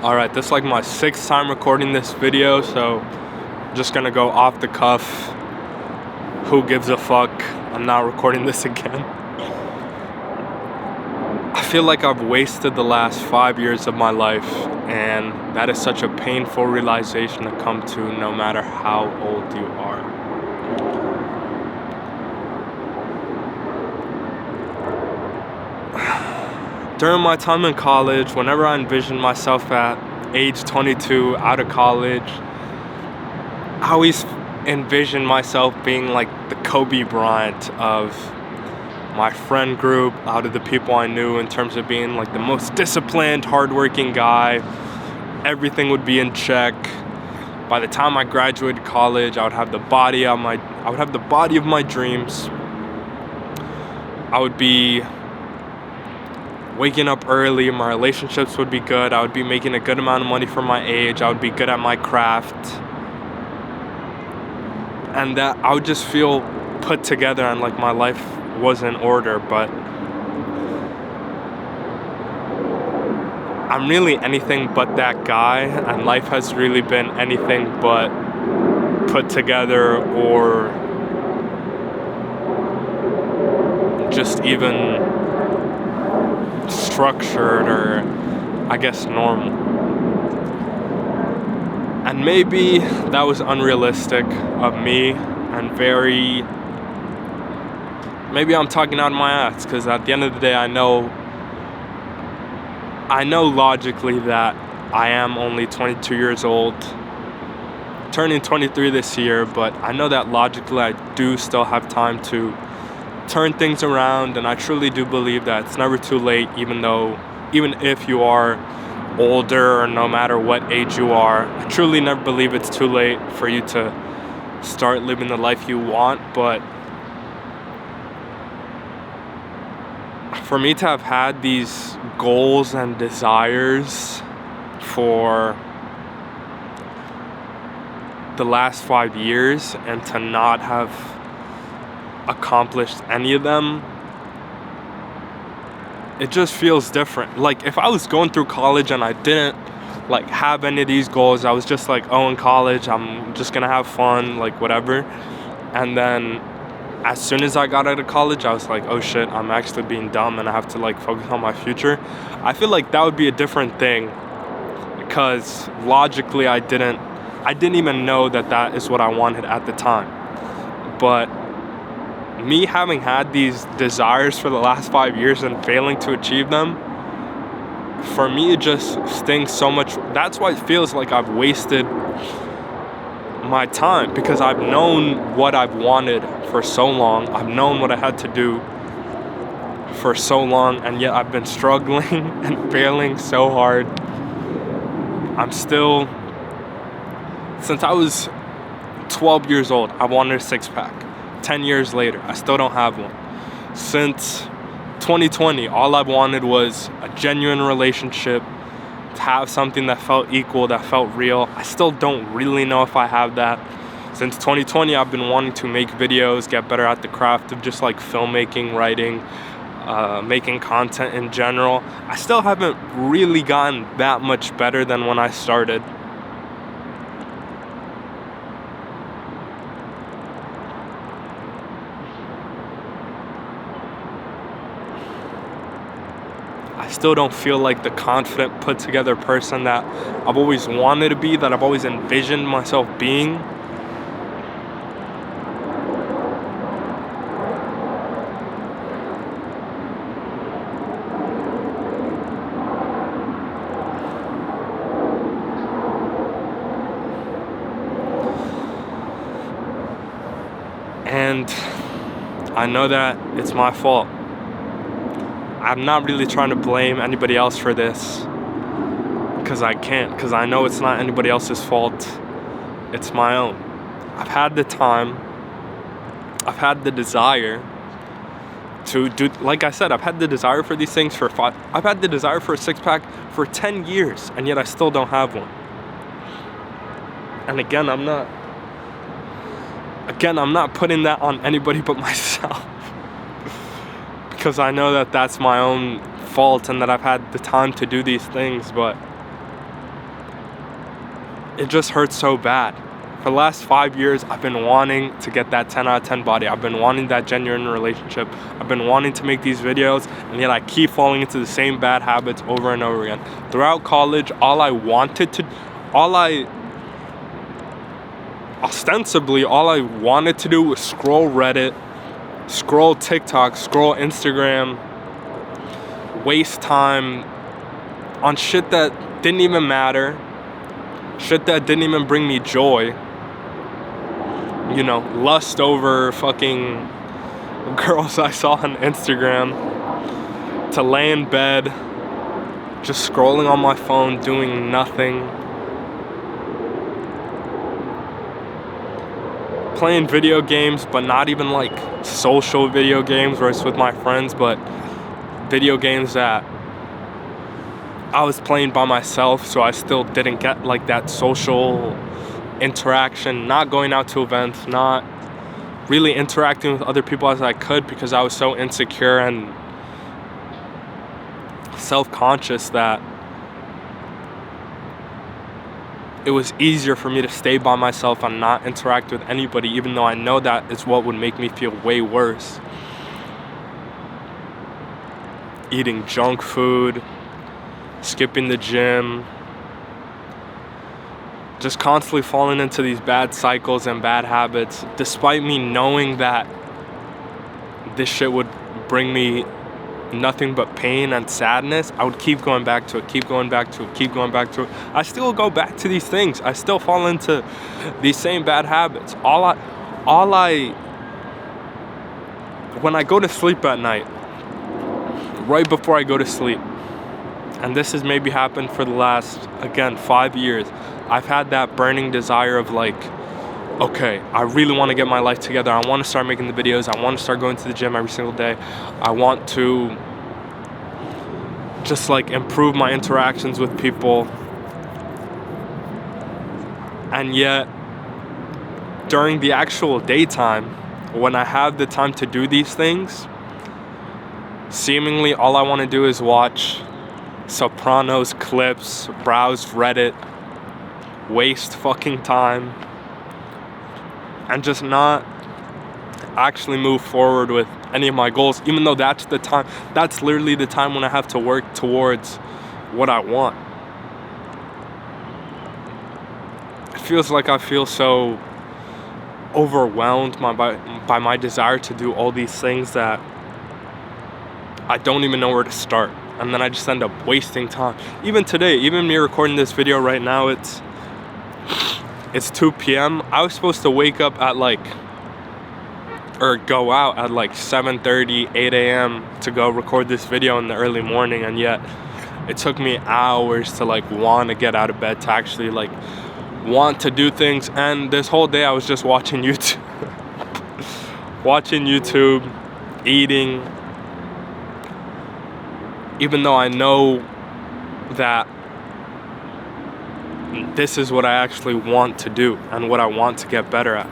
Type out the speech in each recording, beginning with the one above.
Alright, this is like my 6th time recording this video, so I'm just gonna go off the cuff. Who gives a fuck? I'm not recording this again. I feel like I've wasted the last 5 years of my life, and that is such a painful realization to come to no matter how old you are. During my time in college, whenever I envisioned myself at age 22, out of college, I always envisioned myself being like the Kobe Bryant of my friend group, out of the people I knew, in terms of being like the most disciplined, hardworking guy. Everything would be in check. By the time I graduated college, I would have the body of my dreams. I would be waking up early, my relationships would be good, I would be making a good amount of money for my age, I would be good at my craft, and that I would just feel put together and like my life was in order. But I'm really anything but that guy, and life has really been anything but put together or just even structured, or I guess normal. And maybe that was unrealistic of me, and maybe I'm talking out of my ass, because at the end of the day I know logically that I am only 22 years old, turning 23 this year, but I know that logically I do still have time to turn things around, and I truly do believe that it's never too late, even if you are older, or no matter what age you are. I truly never believe it's too late for you to start living the life you want. But for me to have had these goals and desires for the last 5 years and to not have accomplished any of them, it just feels different. Like if I was going through college and I didn't like have any of these goals, I was just like, oh, in college I'm just gonna have fun, like whatever, and then as soon as I got out of college I was like, oh shit, I'm actually being dumb and I have to like focus on my future. I feel like that would be a different thing, because logically I didn't even know that is what I wanted at the time. But me having had these desires for the last 5 years and failing to achieve them, for me it just stings so much. That's why it feels like I've wasted my time, because I've known what I've wanted for so long, I've known what I had to do for so long, and yet I've been struggling and failing so hard. Since I was 12 years old, I wanted a six-pack. 10 years later, I still don't have one. Since 2020, all I've wanted was a genuine relationship, to have something that felt equal, that felt real. I still don't really know if I have that. Since 2020, I've been wanting to make videos, get better at the craft of just like filmmaking, writing, making content in general. I still haven't really gotten that much better than when I started. I still don't feel like the confident, put together person that I've always wanted to be, that I've always envisioned myself being. And I know that it's my fault. I'm not really trying to blame anybody else for this, because I can't, because I know it's not anybody else's fault. It's my own. I've had the time, I've had the desire to do, like I said, I've had the desire for these things I've had the desire for a six-pack for 10 years, and yet I still don't have one. And again, I'm not putting that on anybody but myself. Because I know that that's my own fault, and that I've had the time to do these things, but it just hurts so bad. For the last 5 years, I've been wanting to get that 10 out of 10 body. I've been wanting that genuine relationship. I've been wanting to make these videos, and yet I keep falling into the same bad habits over and over again. Throughout college, ostensibly, all I wanted to do was scroll Reddit, scroll TikTok, scroll Instagram, waste time on shit that didn't even matter, shit that didn't even bring me joy. You know, lust over fucking girls I saw on Instagram, to lay in bed, just scrolling on my phone, doing nothing. Playing video games, but not even like social video games where it's with my friends, but video games that I was playing by myself, so I still didn't get like that social interaction, not going out to events, not really interacting with other people as I could, because I was so insecure and self-conscious that it was easier for me to stay by myself and not interact with anybody, even though I know that is what would make me feel way worse. Eating junk food, skipping the gym, just constantly falling into these bad cycles and bad habits, despite me knowing that this shit would bring me nothing but pain and sadness. I would keep going back to it, keep going back to it, keep going back to it. I still go back to these things. I still fall into these same bad habits. When I go to sleep at night, right before I go to sleep, and this has maybe happened for the last, again, 5 years, I've had that burning desire of like, okay, I really want to get my life together. I want to start making the videos. I want to start going to the gym every single day. I want to just like improve my interactions with people. And yet, during the actual daytime, when I have the time to do these things, seemingly all I want to do is watch Sopranos clips, browse Reddit, waste fucking time, and just not actually move forward with any of my goals, even though that's literally the time when I have to work towards what I want. It feels like I feel so overwhelmed by my desire to do all these things that I don't even know where to start. And then I just end up wasting time. Even today, even me recording this video right now, it's 2 p.m. I was supposed to wake up at go out at 7:30, 8 a.m. to go record this video in the early morning, and yet it took me hours to want to get out of bed, to actually want to do things. And this whole day I was just watching YouTube, eating, even though I know that this is what I actually want to do and what I want to get better at.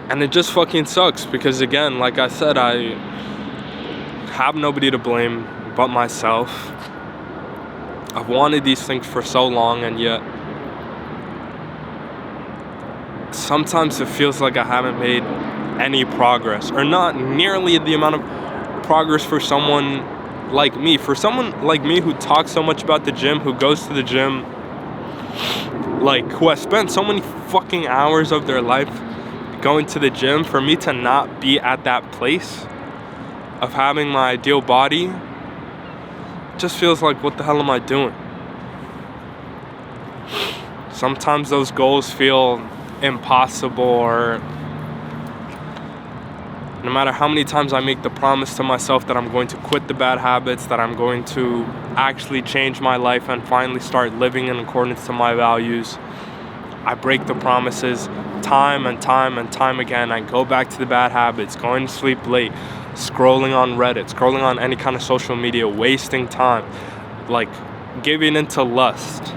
And it just fucking sucks because, again, like I said, I have nobody to blame but myself. I've wanted these things for so long, and yet sometimes it feels like I haven't made any progress, or not nearly the amount of progress for someone like me. For someone like me who talks so much about the gym, who goes to the gym, who has spent so many fucking hours of their life going to the gym, for me to not be at that place of having my ideal body just feels like, what the hell am I doing? Sometimes those goals feel impossible, or no matter how many times I make the promise to myself that I'm going to quit the bad habits, that I'm going to actually change my life and finally start living in accordance to my values, I break the promises time and time and time again. I go back to the bad habits, going to sleep late, scrolling on Reddit, scrolling on any kind of social media, wasting time, giving into lust.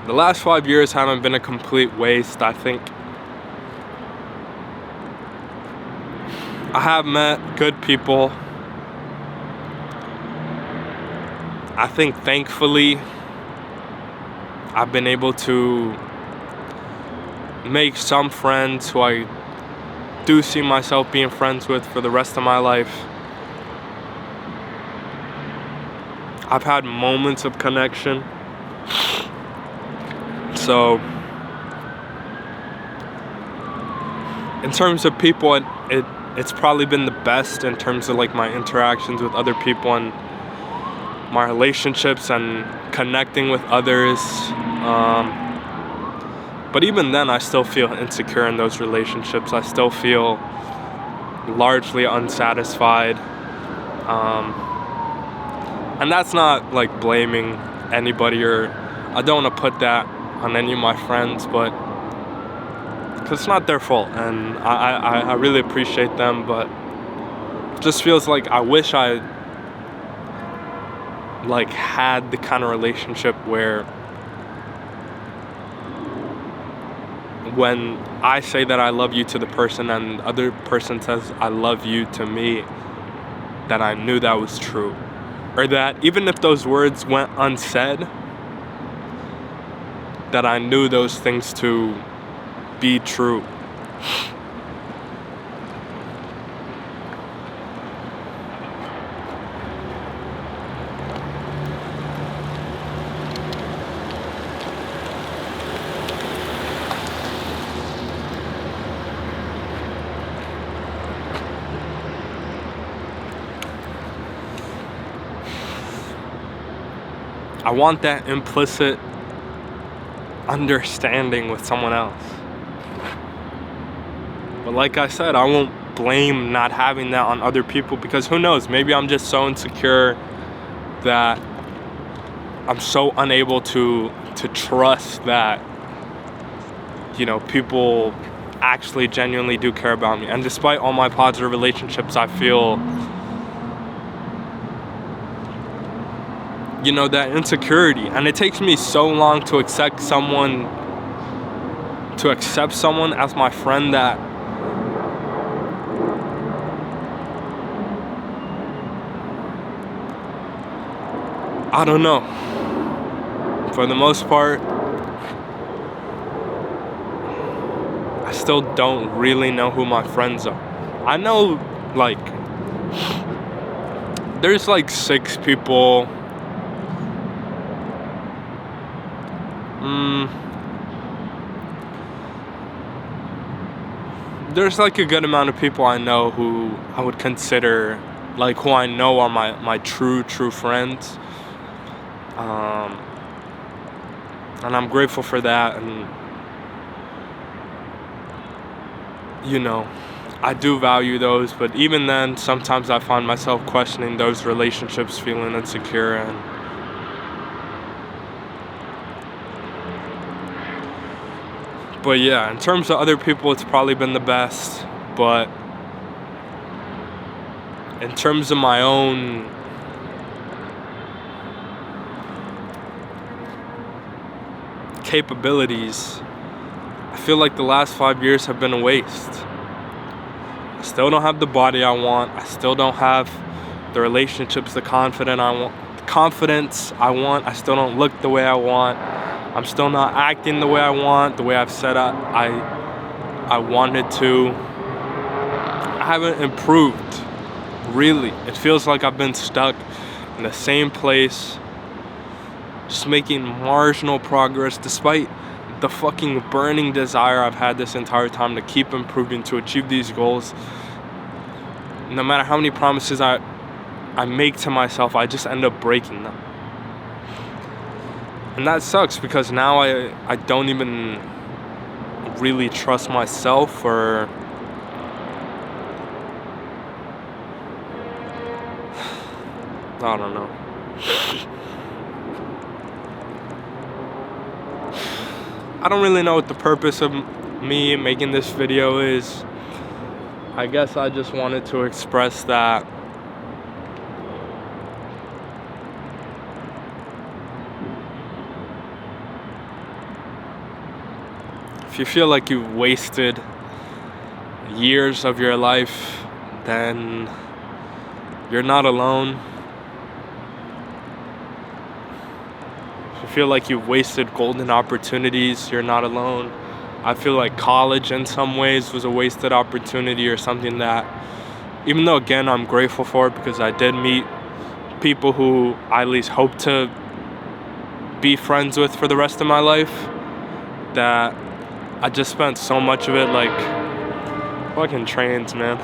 The last 5 years haven't been a complete waste. I think I have met good people. I think thankfully I've been able to make some friends who I do see myself being friends with for the rest of my life. I've had moments of connection. So, in terms of people, it's probably been the best in terms of like my interactions with other people and my relationships and connecting with others. But even then, I still feel insecure in those relationships. I still feel largely unsatisfied. And that's not like blaming anybody, or I don't want to put that on any of my friends, but because it's not their fault, and I really appreciate them, but it just feels like I wish I like had the kind of relationship where when I say that I love you to the person and the other person says I love you to me, that I knew that was true. Or that even if those words went unsaid, that I knew those things to be true. I want that implicit understanding with someone else. But like I said, I won't blame not having that on other people, because who knows, maybe I'm just so insecure that I'm so unable to trust that, you know, people actually genuinely do care about me. And despite all my positive relationships, I feel, you know, that insecurity. And it takes me so long to accept someone as my friend that I don't know. For the most part, I still don't really know who my friends are. I know, like, there's like 6 people. There's like a good amount of people I know who I would consider, like, who I know are my true friends. And I'm grateful for that, and you know, I do value those, but even then, sometimes I find myself questioning those relationships, feeling insecure, and but yeah, in terms of other people, it's probably been the best, but in terms of my own capabilities, I feel like the last 5 years have been a waste. I still don't have the body I want. I still don't have the relationships, the confidence I want. I still don't look the way I want. I'm still not acting the way I want, the way I've said I wanted to. I haven't improved, really. It feels like I've been stuck in the same place, just making marginal progress despite the fucking burning desire I've had this entire time to keep improving, to achieve these goals. No matter how many promises I make to myself, I just end up breaking them. And that sucks, because now I don't even really trust myself, or I don't know. I don't really know what the purpose of me making this video is. I guess I just wanted to express that if you feel like you've wasted years of your life, then you're not alone. If you feel like you've wasted golden opportunities, you're not alone. I feel like college in some ways was a wasted opportunity, or something that, even though again I'm grateful for it because I did meet people who I at least hope to be friends with for the rest of my life, that I just spent so much of it like fucking trains, man.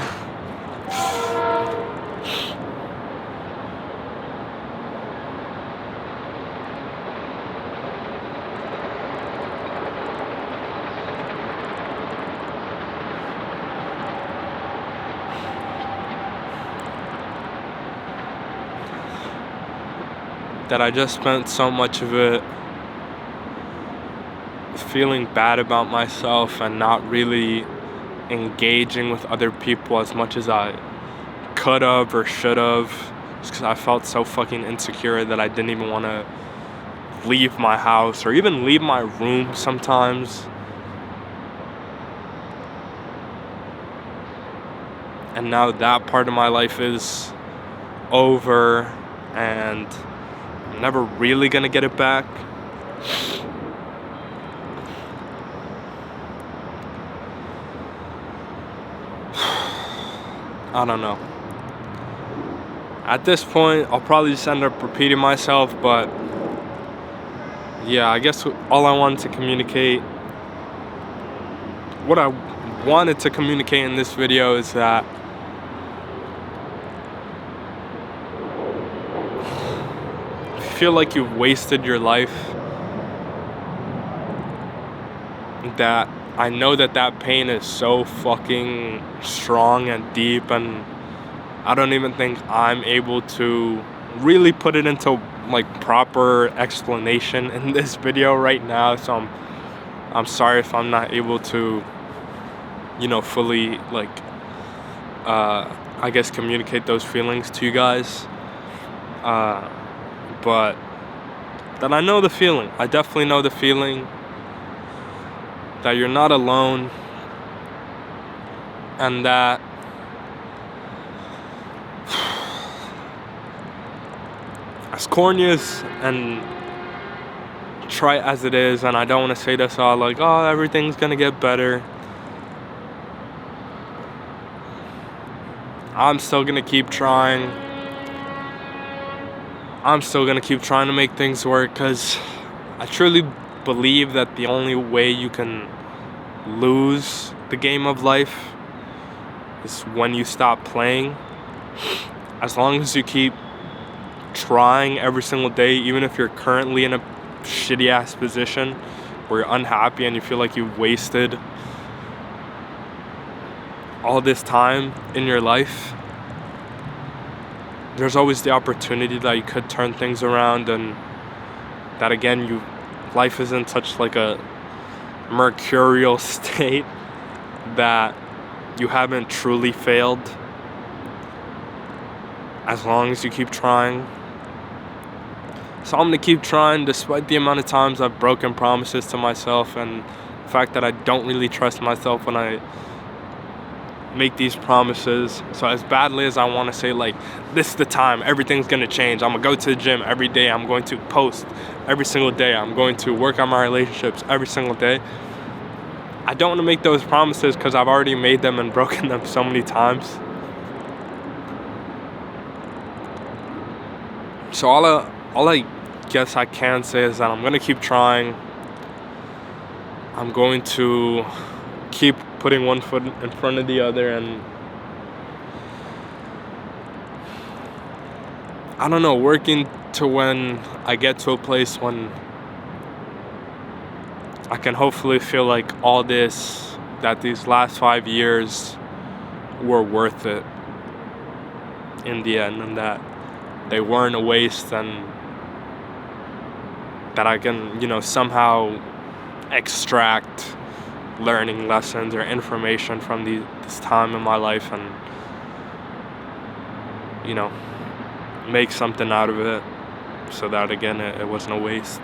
That I just spent so much of it feeling bad about myself and not really engaging with other people as much as I could have or should have, just because I felt so fucking insecure that I didn't even want to leave my house or even leave my room sometimes. And now that part of my life is over, and I'm never really gonna get it back. I don't know. At this point, I'll probably just end up repeating myself, but yeah, I guess all I wanted to communicate, what I wanted to communicate in this video is that if you feel like you've wasted your life, that I know that pain is so fucking strong and deep, and I don't even think I'm able to really put it into like proper explanation in this video right now, so I'm sorry if I'm not able to, you know, fully like I guess communicate those feelings to you guys, but that I know the feeling. I definitely know the feeling that you're not alone, and that as corny as and trite as it is, and I don't want to say this all like, oh, everything's gonna get better, I'm still gonna keep trying. I'm still gonna keep trying to make things work, because I truly believe that the only way you can lose the game of life is when you stop playing. As long as you keep trying every single day, even if you're currently in a shitty ass position where you're unhappy and you feel like you've wasted all this time in your life, there's always the opportunity that you could turn things around, and that again, life is in such like a mercurial state that you haven't truly failed as long as you keep trying. So I'm gonna keep trying despite the amount of times I've broken promises to myself, and the fact that I don't really trust myself when I make these promises. So as badly as I want to say like, this is the time, everything's gonna change, I'm gonna go to the gym every day, I'm going to post every single day, I'm going to work on my relationships every single day, I don't want to make those promises because I've already made them and broken them so many times. So all I guess I can say is that I'm gonna keep trying. I'm going to keep putting one foot in front of the other, and I don't know, working to when I get to a place when I can hopefully feel like all this, that these last 5 years were worth it in the end, and that they weren't a waste, and that I can, you know, somehow extract learning lessons or information from this time in my life, and, you know, make something out of it, so that again, it wasn't a waste.